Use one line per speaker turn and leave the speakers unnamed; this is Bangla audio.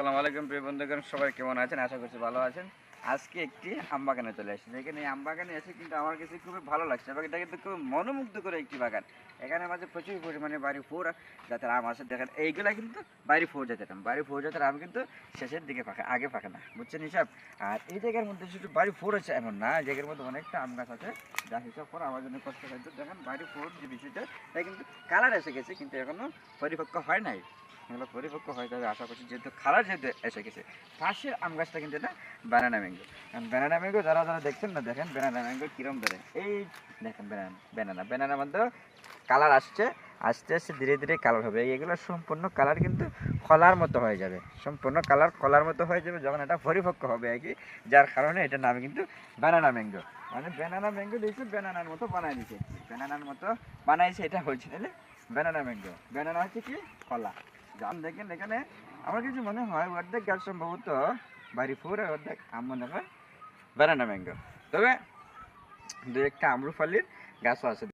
আসসালামু আলাইকুম প্রিয় বন্ধুগণ, সবাই কেমন আছেন? আশা করছি ভালো আছেন। আজকে একটি আম বাগানে চলে আসছি। এখানে এই আম বাগানে এসে কিন্তু আমার কাছে খুবই ভালো লাগছে এবং এটা কিন্তু খুব মনোমুগ্ধকর একটি বাগান। এখানে মাঝে প্রচুর পরিমাণে বাড়ি ফোর জাতের আম আছে। দেখেন এইগুলা কিন্তু বাড়ি ফোর জাতের আম। বাড়ি ফোর জাতের আম কিন্তু শেষের দিকে পাকে, আগে পাকে না, বুঝছেন হিসাব? আর এই জায়গার মধ্যে শুধু বাড়ি ফোর আছে এমন না, এই জায়গার মধ্যে অনেকটা আম গাছ আছে, যা হিসাব করে আমার জন্য কষ্ট হয়েছে। দেখেন বাড়ি ফোর যে বিষয়টা, এটা কিন্তু কালার এসে গেছে কিন্তু এখনও পরিপক্ক হয় নাই। এগুলো পরিপক্ক হয়ে যাবে আশা করছি, যেহেতু খালার যেহেতু এসে গেছে। পাশের আম গাছটা কিন্তু এটা ব্যানানা ম্যাঙ্গো। ব্যানানা ম্যাঙ্গো যারা যারা দেখছেন না, দেখেন ব্যানানা ম্যাঙ্গো কীরকম ধরে, এই দেখেন ব্যানানার মধ্যে কালার আসছে, আস্তে আস্তে ধীরে ধীরে কালার হবে। এগুলো সম্পূর্ণ কালার কিন্তু কলার মতো হয়ে যাবে, সম্পূর্ণ কালার কলার মতো হয়ে যাবে যখন এটা পরিপক্ক হবে আর কি। যার কারণে এটার নামে কিন্তু ব্যানানা ম্যাঙ্গো, মানে ব্যানানা ম্যাঙ্গো দিয়েছে, ব্যানানার মতো বানাই দিয়েছে, ব্যানানার মতো বানাইছে, এটা হচ্ছে তাহলে ব্যানানা ম্যাঙ্গো। ব্যানানা হচ্ছে কি কলা। জান দেখেন এখানে আমার কিছু মনে হয় অর্ধেক গাছ সম্ভবত বাড়ি ফুরে, অর্ধেক আম মনে হয় ব্যানানা ম্যাঙ্গো, তবে দু একটা আম্রফালির গাছও আছে।